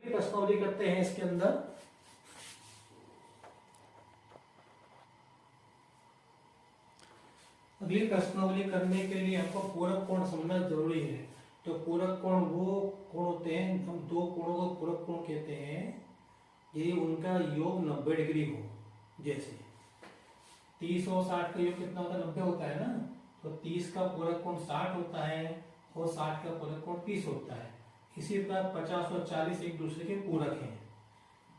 प्रश्नावली करते हैं इसके अंदर। अगली प्रश्नावली करने के लिए हमको पूरक कोण समझना जरूरी है। तो पूरक कोण वो कोण होते हैं, हम दो कोणों को पूरक कोण कहते हैं यदि उनका योग 90 डिग्री हो। जैसे 30 और 60 का योग कितना होता है? 90 होता है ना। तो 30 का पूरक कोण 60 होता है और 60 का पूरक कोण 30 होता है। इसी प्रकार 50 और 40 एक दूसरे के पूरक हैं।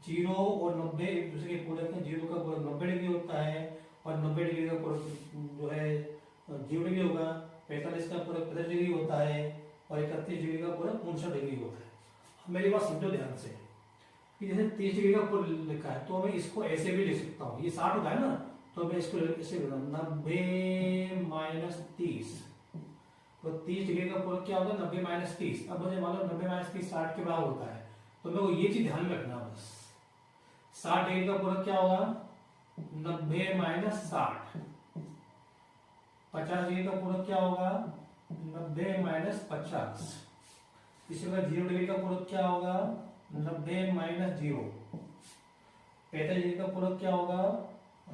0 और 90 एक दूसरे के पूरक हैं। 0 का पूरक 90 डिग्री होता है और 90 डिग्री का पूरक जो है 0 डिग्री होगा। 45 का पूरक 50 डिग्री होता है और 31 डिग्री का पूरक 59 डिग्री होता है। अब मेरी बात समझो ध्यान से कि जैसे 30 डिग्री का पूरक लिखा है तो मैं इसको ऐसे भी लिख सकता हूँ। ये 60 होता है ना, तो मैं इसको ऐसे 90 माइनस 30। तो 30 डिग्री का पूरक क्या होता है? 90 माइनस 30। अब मुझे मालूम 90 माइनस 30 60 के बराबर होता है। तो मेरे को ये चीज ध्यान में रखना बस। 60 डिग्री का पूरक क्या होगा? 90 माइनस 60। 50 डिग्री का पूरक क्या होगा? 90 माइनस 50। इसी प्रकार 0 डिग्री का पूरक क्या होगा? 90 माइनस 0। 45 डिग्री का पूरक क्या होगा?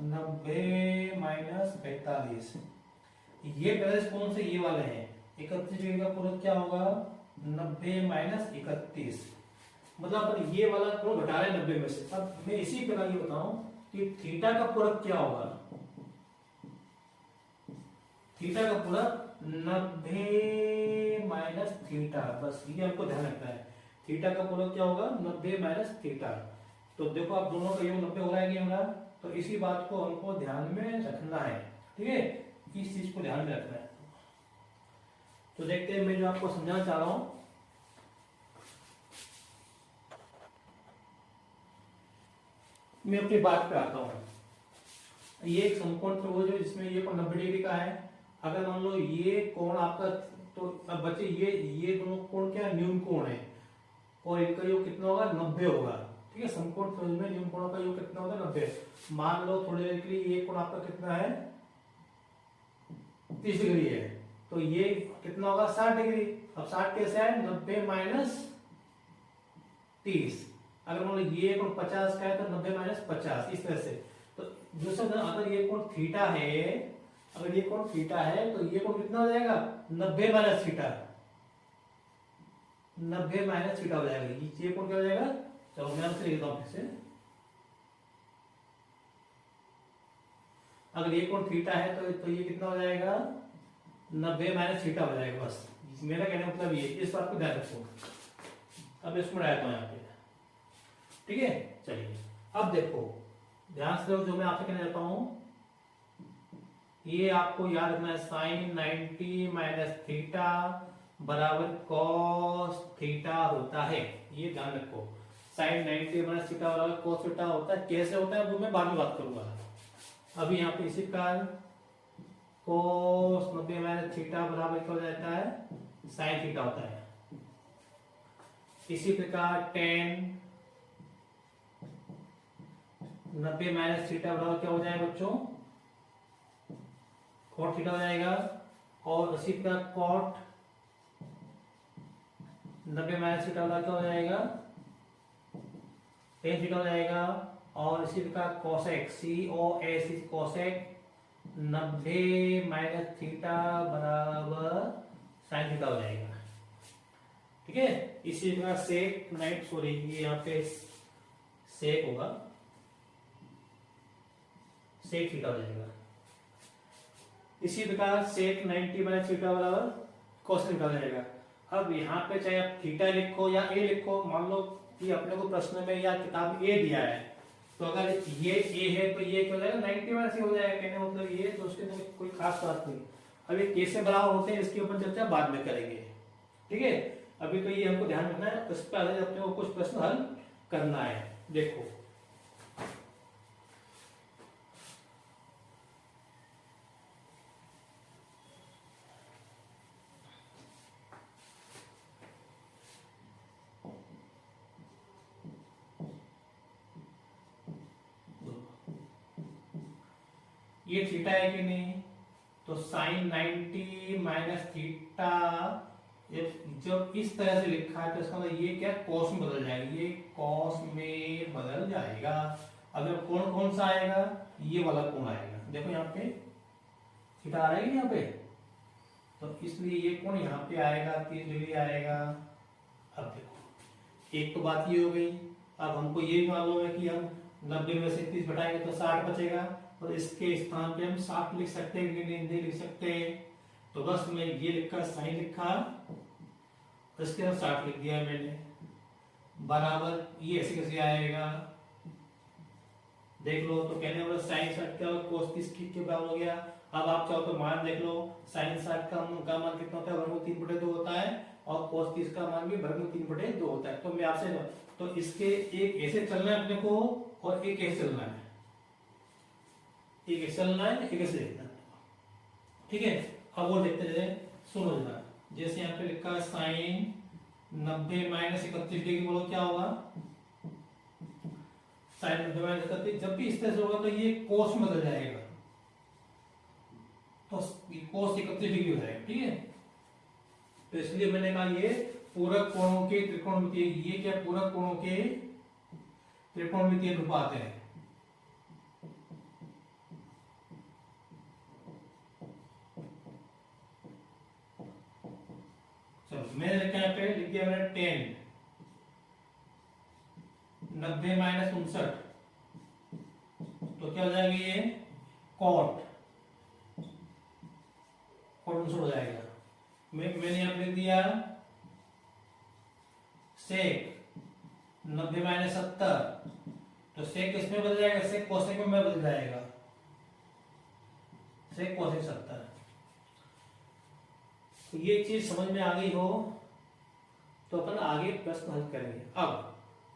90 माइनस 45। ये 45 कौन से? ये वाले हैं। 31 डिग्री का पूरक क्या होगा? 90 माइनस 31। मतलब अपन ये वाला कोण घटा रहे हैं 90 में से। अब मैं इसी प्रकार ये बताऊं कि थीटा का पूरक क्या होगा? थीटा का पूरक 90 माइनस थीटा। बस ये हमको ध्यान रखना है। थीटा का पूरक क्या होगा? 90 माइनस थीटा। तो देखो आप दोनों का योग 90 हो रहा है कि नहीं हो रहा? तो इसी बात को हमको ध्यान में रखना है। ठीक है, इस चीज को ध्यान में रखना है। तो देखते हैं मैं जो आपको समझाना चाह रहा हूं। मैं अपनी बात पे आता हूं। ये एक समकोण त्रिभुज है जिसमें ये कोण 90 डिग्री का है। अगर मान लो ये कोण आपका, तो अब बच्चे ये दोनों कोण क्या न्यून कोण है और इनका योग कितना होगा? 90 होगा। ठीक है, समकोण त्रिभुज में न्यून कोणों का योग कितना होगा? 90। मान लो थोड़ी देर के लिए ये कोण आपका कितना है? 30 डिग्री है। तो ये कितना होगा? 60 डिग्री। अब 60 कैसे है? 90 माइनस 30। अगर मान लो ये कोण 50 का है तो 90 माइनस 50, इस तरह से। तो दूसरा अगर ये कोण थीटा है, अगर ये कोण थीटा है तो ये कोण कितना हो जाएगा? 90 माइनस थीटा। 90 माइनस थीटा हो जाएगा। ये कोण क्या हो जाएगा? चलो मैं आपसे लिखता हूं फिर से। अगर ये कोण थीटा है तो ये कितना हो जाएगा? 90 माइनस थीटा हो जाएगा। बस मेरा कहने का मतलब ये, इस बात को ध्यान रखो। अब इसको डालता हूं यहाँ पे। ठीक है, चलिए अब देखो ध्यान से जो मैं आपसे कहना चाहता हूं, ये आपको याद रखना है। साइन 90 माइनस थीटा बराबर कॉस थीटा होता है। ये ध्यान रखो। साइन 90 माइनस थीटा बराबर कॉस थीटा होता है। कैसे होता है वो मैं बाद में बात करूंगा। अभी यहाँ पे इसी प्रकार cos 90 माइनस थीटा बराबर क्या हो जाता है? साइन थीटा होता है। इसी प्रकार tan 90 माइनस थीटा बराबर क्या हो जाएगा बच्चों? cot थीटा हो जाएगा। और इसी प्रकार cot 90 माइनस थीटा बराबर क्या हो जाएगा? tan थीटा हो जाएगा। और इसी प्रकार cosec COS cosec 90 minus theta बराबर साइन थीटा हो जाएगा। ठीक है, इसी प्रकार सेक नाइट सॉरी ये यहाँ पे सेक होगा, सेक थीटा हो जाएगा। इसी प्रकार सेक 90 माइनस थीटा बराबर कोस थीटा हो जाएगा। अब यहाँ पे चाहे आप थीटा लिखो या ए लिखो, मान लो कि अपने को प्रश्न में या किताब ए दिया है, तो अगर ये ए है तो ये क्या हो जाएगा? 90 माइनस ए हो जाएगा। कहने मतलब ये, तो उसके अंदर कोई खास बात नहीं। अब ये कैसे बराबर होते हैं इसके ऊपर चर्चा बाद में करेंगे। ठीक है, अभी तो ये हमको ध्यान रखना है। उस पर अपने को कुछ प्रश्न हल करना है। देखो ये थीटा है कि नहीं? तो साइन 90 माइनस थीटा ये जब इस तरह से लिखा है तो इसका मतलब ये क्या कॉस में बदल जाएगा, ये कॉस में बदल जाएगा। अगर कोण कौन सा आएगा, ये वाला कोण आएगा। देखो यहाँ पे थीटा आ रहा है यहाँ पे, तो इसलिए ये कोण यहाँ पे आएगा 30 डिग्री आएगा। अब देखो एक तो बात ये हो गई। अब हमको ये मालूम है कि हम 90 में से 30 घटाएंगे तो 60 बचेगा, और इसके स्थान पे हम 60 लिख सकते हैं कि नहीं लिख सकते। तो बस मैं ये लिखा साइन लिखा, इसके बाद 60 लिख दिया मैंने, बराबर ये ऐसे कैसे आएगा देख लो। तो कहने वाला साइन 60 का कोस 30 के बराबर हो गया। अब आप चाहो तो मान देख लो, साइन 60 का मान कितना होता है, वर्गमूल 3/2 होता है, और कोस 30 का मान भी वर्गमूल 3/2 होता है। तो मैं आपसे तो इसके एक ऐसे चलना है अपने को, और एक ऐसे चलना है, एक ऐसे चलना है, एक ऐसे देखना है, ठीक है। अब वो देखते रहे, सुनो जरा। जैसे यहाँ पे लिखा है साइन 90 माइनस 31 डिग्री, बोलो क्या होगा, साइन 90 माइनस 31। जब भी इस तरह से होगा तो ये कोस में बदल जाएगा, तो कोस 31 डिग्री हो जाएगा, ठीक है। तो इसलिए मैंने कहा ये पूरक कोणों के त्रिकोणमितीय, ये क्या पूरक कोणों के त्रिकोणमितीय अनुपात है। चलो मैंने लिखा यहाँ पे, लिख दिया मैंने 10, 90 माइनस 59, तो क्या हो जाएगा ये कॉट 59 हो जाएगा। मैंने यहाँ पे लिख दिया सेक 90 माइनस 70, तो सेक किसमें बदल जाएगा, सेक कोसेक में बदल जाएगा, सेक कोसेक 70। तो ये चीज समझ में आ गई हो तो अपन आगे प्रश्न हल करेंगे। अब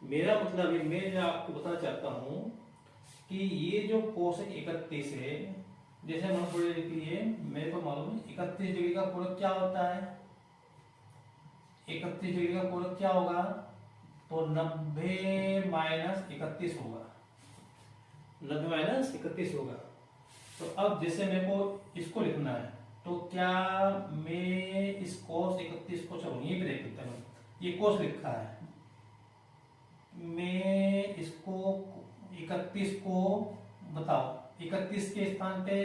मेरा मतलब है, मैं जो आपको बताना चाहता हूं कि ये जो कोसेक 31 है, जैसे हम थोड़ी लिखी है, मेरे को मालूम है 31 डिग्री का पूरक क्या होता है, 31 डिग्री का पूरक क्या होगा, तो 90 माइनस 31 होगा, 90 माइनस 31 होगा। तो अब जैसे मेरे को इसको लिखना है, तो क्या मैं इस कोस 31 को, चलो यहीं पे देख लेते हैं, ये कोस लिखा है, मैं इसको 31 को बताओ, 31 के स्थान पे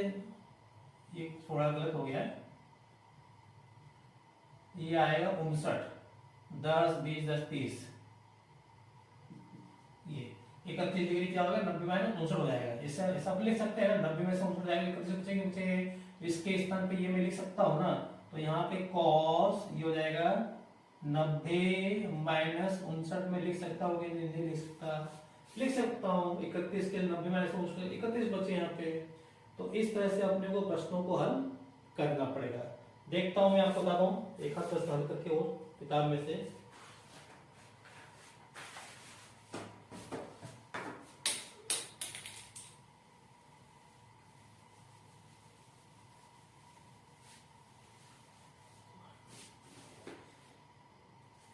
ये थोड़ा गलत हो गया है, ये आएगा 59, 10 20 10 30, ये 31 डिग्री क्या होगा, 90 माइनस 59 हो जाएगा। ऐसा ऐसा लिख सकते हैं, 90 में से 59 जाएगा, 31 बचेंगे बचेंगे, इसके स्थान पे ये मैं लिख सकता हूँ ना, तो यहाँ पे कॉस ये हो जाएगा 90 माइनस 59 में लिख सकता हूँ कि नहीं लिख सकता, लिख सकता हूँ। 31 के 90 माइनस 31 बचे यहाँ पे। तो इस तरह से अपने को प्रश्नों को हल करना पड़ेगा। देखता हूँ मैं आपको बताता हूँ एक आध प्रश्न हल करके और किताब में से।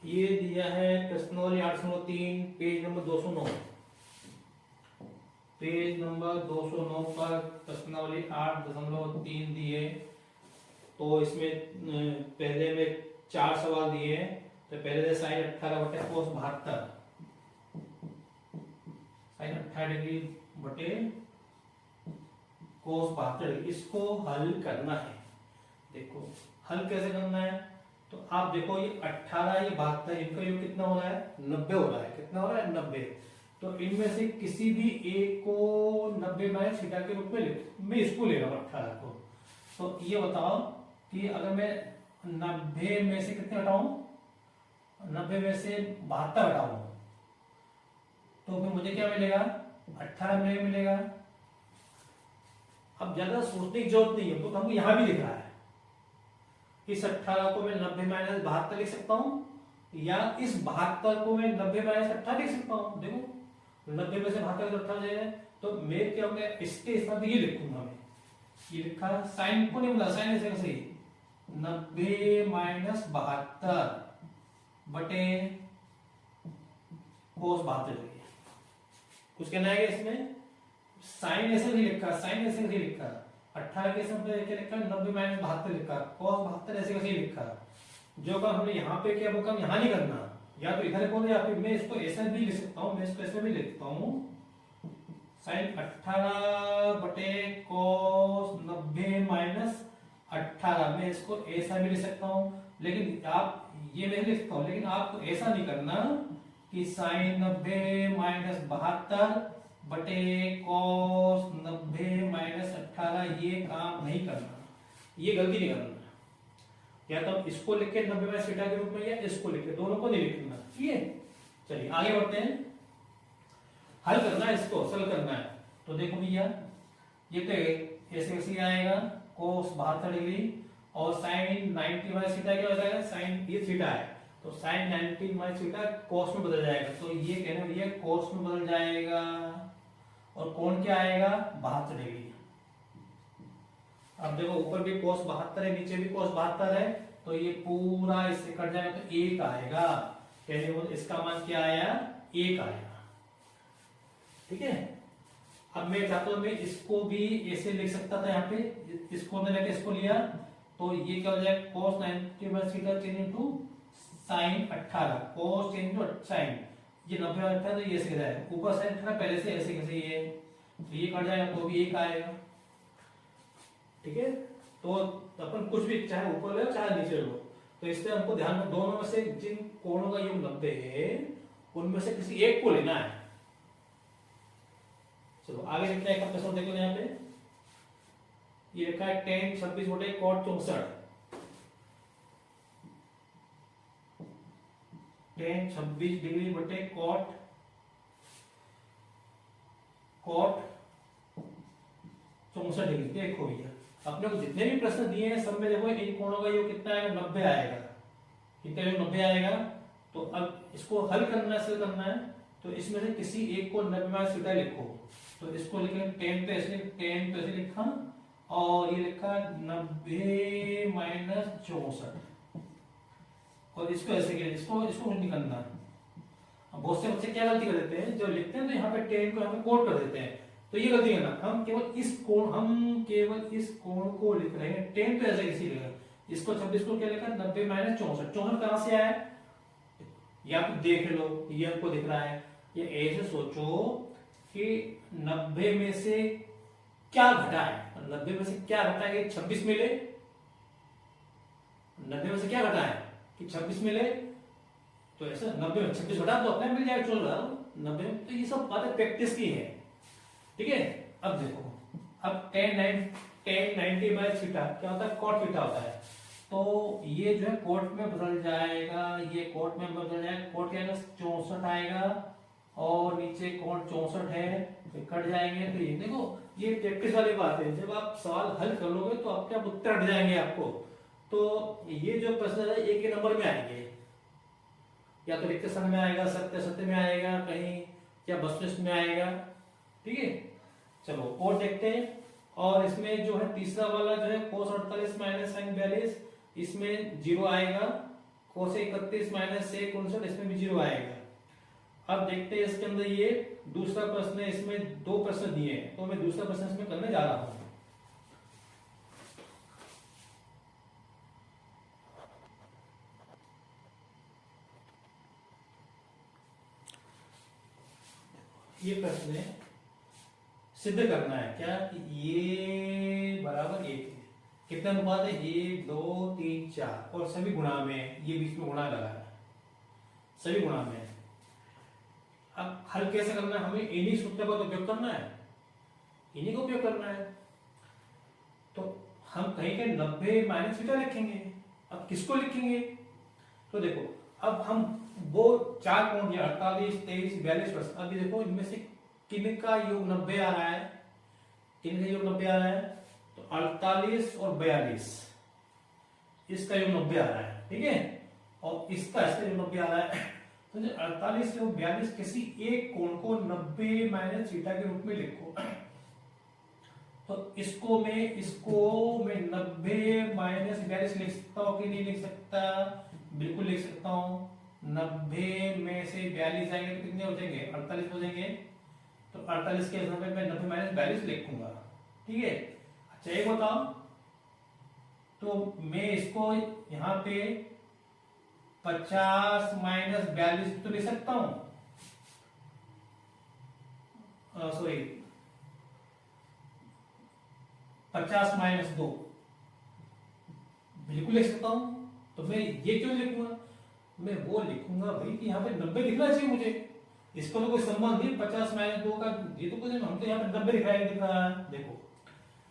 ये दिया है प्रश्नावली 803 पेज नंबर 209, पेज नंबर 209 पर प्रश्नावली 8.3 दी है। तो इसमें पहले में 4 सवाल दिए हैं। तो पहले साइन 18 बटे कोस 72, साइन 18 डिग्री बटे कोस 72, इसको हल करना है। देखो हल कैसे करना है, तो आप देखो ये 18 ये 72, इनका योग कितना हो रहा है, 90 हो रहा है। कितना हो रहा है, 90। तो इनमें से किसी भी एक को 90 माइनस थीटा के रूप में मैं इसको ले रहा हूँ 18 को। तो ये बताओ कि अगर मैं 90 में से कितने हटाऊं, 90 में से 72 हटाऊं, तो फिर मुझे क्या मिलेगा, 18 मिलेगा। अब ज्यादा सोचने की जरूरत नहीं है, तो हमको यहां भी दिख रहा है। इस 18 को मैं 90 माइनस 72 लिख सकता हूं, या इस 72 को मैं 90 माइनस 18 लिख सकता हूं। देखो 90 में से 72 को 18 जाए, तो मैं क्या होगा, इसके स्थान पे ये लिखूंगा मैं, ये लिखा साइन को नहीं बोला, साइन ऐसे कैसे 90 माइनस 72 बटे कोस 72। कुछ कहना है इसमें, साइन ऐसे नहीं लिखा, साइन ऐसे नहीं लिखा, 18 के समय क्या लिखा, 90 माइनस 72 लिखा, cos 72 ऐसे कैसे लिखा। जो काम हमने यहाँ पे किया वो काम यहाँ नहीं करना, या तो इधर बोलो या फिर मैं इसको ऐसा भी लिख सकता हूँ, मैं इसको ऐसे भी लिखता हूँ साइन 18 बटे cos 90 माइनस 18, मैं इसको ऐसा भी लिख सकता हूँ। लेकिन आप ये मैं लिखता हूँ, लेकिन आपको ऐसा नहीं करना कि साइन 90 माइनस 72 बटे cos 90 माइनस 18, ये काम नहीं करना, ये गलती नहीं करना। या तो इसको लिख के 90 माइनस थीटा के रूप में, या इसको लिख के, दोनों को नहीं लिखना, ठीक है। चलिए आगे बढ़ते हैं, हल करना है, इसको सरल करना है। तो देखो भैया ये तो ऐसे कैसे आएगा cos 72 डिग्री, और साइन 90 माइनस थीटा क्या हो जाएगा, साइन ये थीटा है तो साइन 90 माइनस थीटा cos में बदल जाएगा, तो ये कहना भैया cos में बदल जाएगा, और कोण क्या आएगा 72 डिग्री। अब देखो ऊपर भी cos 72 है, नीचे भी cos 72 है, तो ये पूरा इससे कट जाएगा तो 1 आएगा, कहने को इसका मान क्या आया 1 आएगा, ठीक है। अब मैं चाहता हूं मैं इसको भी ऐसे लिख सकता था, यहाँ पे इसको मैंने लेके इसको लिया, तो ये क्या हो जाएगा cos 90 minus theta change into sine 18, cos change into sine, ये 90 माइनस 18 तो ये ऐसे जाएगा, ऊपर साइन 18 पहले से ऐसे कैसे ये, तो ये कट जाएगा तो भी 1 आएगा, ठीक है। तो अपन कुछ भी चाहे ऊपर ले चाहे नीचे लो, तो इसलिए हमको ध्यान में दोनों में से जिन कोणों का योग 90 है उनमें से किसी एक को लेना है। चलो आगे लिखते हैं, एक प्रश्न देखो यहाँ पे, ये लिखा है tan 26 बटे cot 64, tan 26 डिग्री बटे cot 64 डिग्री। देखो भैया अपने को जितने भी प्रश्न दिए हैं सब में देखो इन कोणों का योग कितना आएगा 90 आएगा, कितना योग 90 आएगा। तो अब इसको हल करना है, सरल करना है, तो इसमें से किसी एक को 90 माइनस थीटा लिखो, तो इसको लिखेंगे tan पे ऐसे लिखा, और ये लिखा 90 माइनस 64, और इसको ऐसे किया, इसको नहीं करना। अब बहुत से बच्चे क्या गलती कर देते हैं, जो लिखते हैं तो यहाँ पे tan को यहाँ पे कोट कर देते हैं, तो ये गलती करना, हम केवल इस कोण को लिख रहे हैं, tan तो ऐसे किसी लिखा, इसको 26 को क्या लिखा 90 माइनस 64 कहां से आया, या आप देख लो ये आपको दिख रहा है, ये ऐसे सोचो कि 90 में से क्या घटा है, 90 में से क्या घटा है कि 26 मिले, 90 में से क्या घटा है कि 26 मिले, तो ऐसा 90 में 26 घटा तो अपने मिल जाएगा, चल रहा 90 में, तो ये सब बातें प्रैक्टिस की है, ठीक है। अब देखो, अब tan 90 माइनस थीटा क्या होता है cot थीटा होता है, तो ये जो है कोट में बदल जाएगा, ये कोट में बदल जाएगा, कोट क्या आएगा 64 आएगा, और नीचे कोण 64 है तो कट जाएंगे, तो ये देखो ये प्रैक्टिस वाली बात है, जब आप सवाल हल कर लोगे तो आपके आप उत्तर हट जाएंगे आपको। तो ये जो प्रश्न है एक ही नंबर में आएंगे, या तो लिखते समय में आएगा, सत्य में आएगा कहीं, या बस में आएगा, ठीक है। चलो और देखते हैं, और इसमें जो है तीसरा वाला जो है cos 48 माइनस sin 42, इसमें 0 आएगा, cos 31 माइनस sec 59, इसमें भी 0 आएगा। अब देखते हैं इसके अंदर ये दूसरा प्रश्न है, इसमें 2 प्रश्न दिए हैं, तो मैं दूसरा प्रश्न इसमें करने जा रहा हूं। ये प्रश्न है, सिद्ध करना है क्या कि ये बराबर 1 है, कितना अनुपात है 1 2 3 4, और सभी गुणा में, ये बीच में गुणा लगा है, सभी गुणा में। अब हल कैसे करना है, हमें इन्हीं सूत्र का तो उपयोग करना है, इन्हीं का उपयोग करना है, तो हम कहीं के 90 माइनस थीटा लिखेंगे। अब किसको लिखेंगे, तो देखो अब हम वो 4 कोण दिया 48 23 42, अब देखो इनमें से किन का योग 90 आ रहा है, किन का योग 90 आ रहा है, तो 48 और 42, इसका योग 90 आ रहा है, ठीक है, और इसका योग 90 आ रहा है, तो 48 और 42 किसी एक कोण को 90 माइनस थीटा के रूप में लिखो, तो इसको मैं 90 माइनस 42 लिख सकता हूँ कि नहीं लिख सकता, बिल्कुल लिख सकता हूँ। 90 में से 42 आएंगे तो कितने हो जाएंगे 48 हो जाएंगे, तो 48 के समय मैं 90 माइनस 42 लिखूंगा, ठीक है। अच्छा एक बताओ, तो मैं इसको यहाँ पे 50 माइनस 42 तो लिख सकता हूं, सॉरी 50 माइनस 2 बिल्कुल लिख सकता हूं। तो मैं ये क्यों लिखूंगा, मैं वो लिखूंगा भाई कि यहाँ पे 90 लिखना चाहिए मुझे, इसका तो कोई संबंध नहीं 50 माइनस 2 का, ये तो कुछ हम तो यहाँ पे 90 लिख रहे हैं कितना देखो,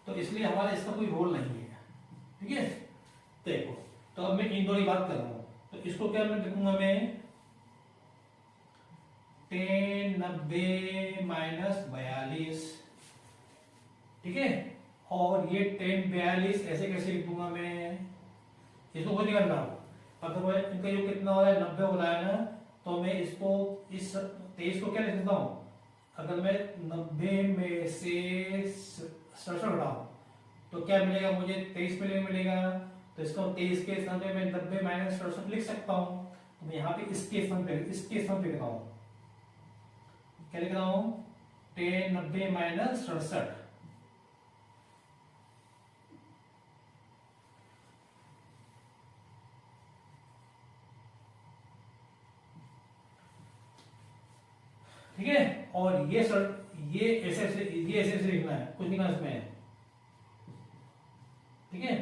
तो इसलिए हमारा इसका कोई रोल नहीं है, ठीक है। देखो तो अब मैं इन दोनों की बात कर रहा हूं, तो इसको क्या मैं लिखूंगा, मैं 10 90 माइनस 42, ठीक है। और ये 10 42 ऐसे कैसे लिख दूंगा मैं, इसको कुछ नहीं करना, अगर इनका जो कितना हो रहा है 90 हो रहा है ना, तो मैं इसको इस 23 को क्या लिख देता हूं, अगर मैं 90 में से 67 हटाऊं तो क्या मिलेगा मुझे, 23 मिलेगा। तो इसको 23 के स्थान पे मैं 90 माइनस 67 लिख सकता हूं। तो मैं यहाँ पे इसके स्थान पे लिख रहा हूं, क्या लिख रहा हूं, 10 90 माइनस 67, ठीक है। और ये ऐसे लिखना है, कुछ नहीं करना इसमें, ठीक है।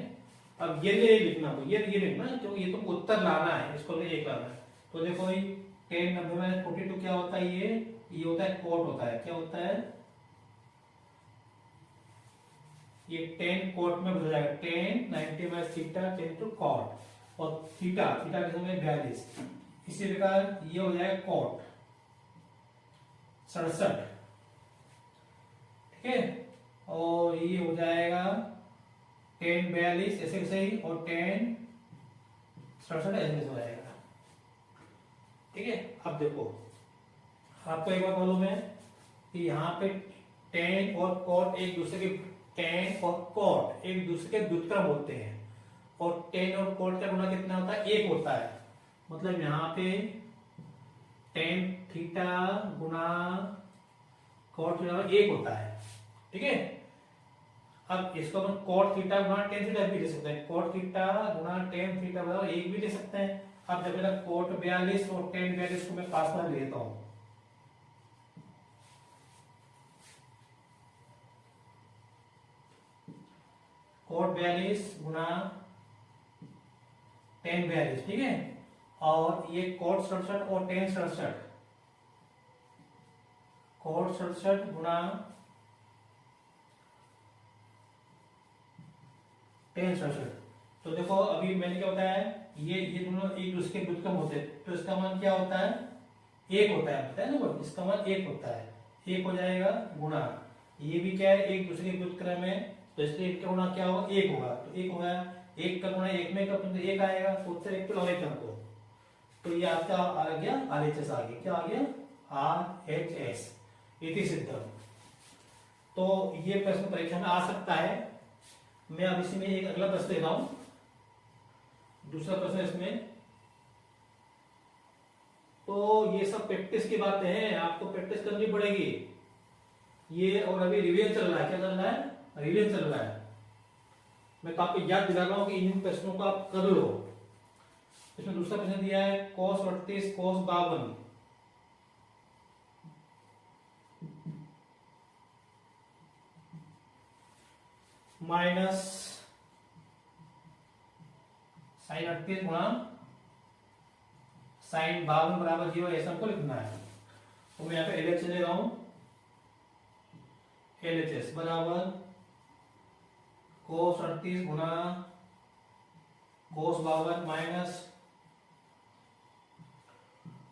अब ये लिखना, तो ये लिखना क्योंकि ये तो उत्तर लाना है, इसको तो एक लाना है। तो देखो 10 90 माइनस 42 क्या होता है, ये होता है कोट होता है, क्या होता है, ये 10 कोट में बदल जाएगा, 10 90 माइनस थीटा 10 टू कॉट, और थीटा के समय 42, इसी प्रकार ये हो जाएगा कोट 67, ठीक है। और ये हो जाएगा 10 42 ऐसे कैसे ही, और 10 67 ऐसे कैसे हो जाएगा, ठीक है। अब देखो आपको एक बात मालूम है कि यहाँ पे 10 और कॉट एक दूसरे के, 10 और कॉट एक दूसरे के व्युत्क्रम होते हैं, और 10 और कॉट का गुणा कितना होता है, 1 होता है। मतलब यहाँ पे 10 थीटा गुणा कॉट थीटा 1 होता है, ठीक है। अब इसको अपन कॉट थीटा गुणा टेन थीटा भी ले सकते हैं, कॉट थीटा गुणा टेन थीटा बराबर 1 भी ले सकते हैं। अब जब मेरा कॉट 42 और टेन 42 को मैं पास में ले लेता हूं, कॉट 42 गुणा टेन 42, ठीक है। और ये कॉट 67 और टेन 67, कॉट 67 गुणा टेन 67। तो देखो अभी मैंने क्या बताया, ये दोनों एक दूसरे के व्युत्क्रम होते हैं, तो इसका मान क्या होता है, 1 होता है, बताया ना, इसका मान 1 होता है, 1 हो जाएगा गुणा, ये भी क्या है एक दूसरे के व्युत्क्रम है, तो इसलिए इसका गुणा क्या होगा, 1 होगा, तो 1 होगा, 1 का गुणा 1 में तो 1 आएगा, तो उत्तर 1 पे लगाएंगे हमको। तो ये आपका आ गया RHS, आ गया क्या, आ गया RHS, इति सिद्धम। तो ये प्रश्न परीक्षा में आ सकता है। मैं अब इसी में एक अगला प्रश्न दे रहा हूं, दूसरा प्रश्न इसमें, तो ये सब प्रैक्टिस की बातें हैं, आपको प्रैक्टिस करनी पड़ेगी ये। और अभी रिवीजन चल रहा है, क्या चल रहा है, रिवीजन चल रहा है। मैं आपको याद दिला रहा हूं कि इन प्रश्नों को आप कर लो। इसमें दूसरा प्रश्न दिया है cos 38 cos 52 माइनस साइन 38 गुणा साइन 52 बराबर 0, ऐसा हमको लिखना है। तो मैं यहाँ पे LHS ले रहा हूं, LHS बराबर cos 38 गुणा cos 52 माइनस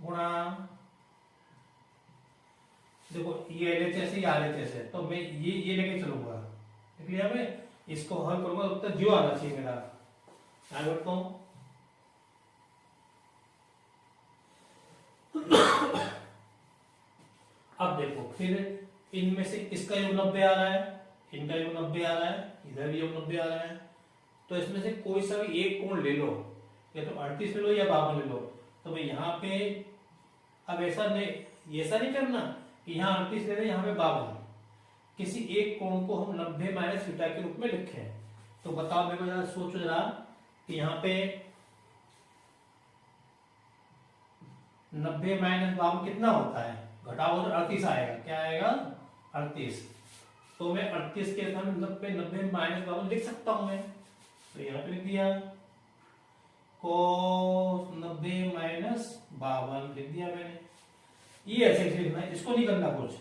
गुणा, देखो ये LHS है, RHS है, तो मैं ये लेके चलूंगा, देख लिया। मैं इसको हल करूंगा, उत्तर 0 आना चाहिए मेरा। आगे बढ़ता हूं, अब देखो फिर इनमें से किसका योग 90 आ रहा है, इनका योग 90 आ रहा है, इधर भी योग 90 आ रहा है। तो इसमें से कोई सा भी एक कोण ले लो, या तो 38 ले लो या 52 ले लो। तो मैं यहाँ पे अब ऐसा नहीं करना कि यहाँ 38 ले रहे, यहाँ पे 52, किसी एक कोण को हम 90 माइनस थीटा के रूप में लिखें। तो बताओ मेरे को जरा, सोचो जरा कि यहाँ पे 90 माइनस 52 कितना होता है, घटाओ तो 38 आएगा, क्या आएगा 38। तो मैं 38 के स्थान 90 माइनस 52 लिख सकता हूं मैं, तो यहाँ पे लिख दिया cos 90 माइनस 52 लिख दिया मैंने। ये ऐसे लिखना है, इसको नहीं करना कुछ,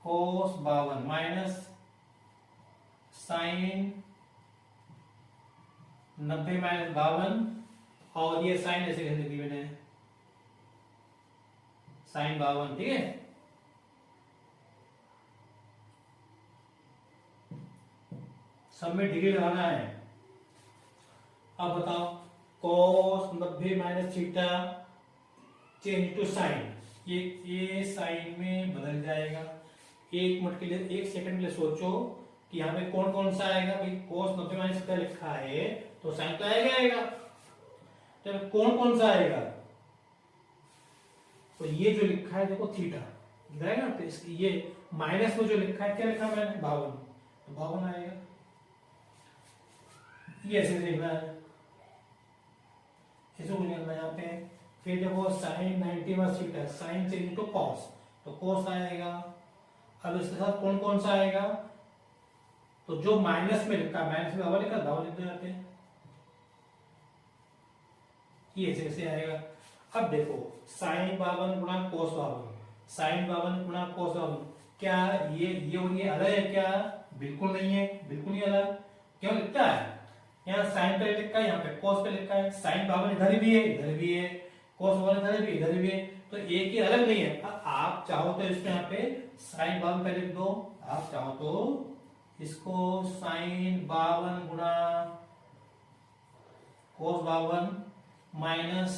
cos 52 माइनस साइन 90 माइनस 52, और ये साइन ऐसे लिख दी मैंने, साइन 52, ठीक है। सब में डिग्री लगाना है। अब बताओ cos 90 minus theta change to sine, ये साइन में बदल जाएगा। एक मिनट के लिए, एक सेकंड के लिए सोचो कि यहाँ पे कौन कौन सा आएगा भाई। cos 90 माइनस थीटा लिखा है तो साइन तो आएगा, तो कौन कौन सा आएगा, तो ये जो लिखा है देखो थीटा दिख रहा है ना, तो इसकी ये माइनस में जो लिखा है, क्या लिखा है मैंने 52, तो 52 आएगा। ये ऐसे लिखना है, ऐसे कुछ लिखना है यहाँ पे। फिर देखो sine 90 minus theta, sine change to cos, तो कॉस आएगा। अब इसके साथ कौन कौन सा आएगा, तो जो माइनस में लिखा, माइनस में बाबा लिखा, बाबा लिख जाते हैं, ये ऐसे कैसे आएगा। अब देखो साइन 52 गुणा कोस 52, साइन 52 गुणा कोस 52, क्या ये और ये अलग है क्या, बिल्कुल नहीं है, बिल्कुल नहीं अलग। क्यों लिखता है, यहाँ साइन पे लिखा है, यहाँ पे कोस पे लिखा है, साइन 52 इधर भी है, इधर भी है, कोस 52 इधर भी, इधर भी है, तो एक ही अलग नहीं है। आप चाहो तो इसको यहाँ पे साइन 52 पे लिख दो, आप चाहो तो इसको साइन 52 गुणा कोस 52 माइनस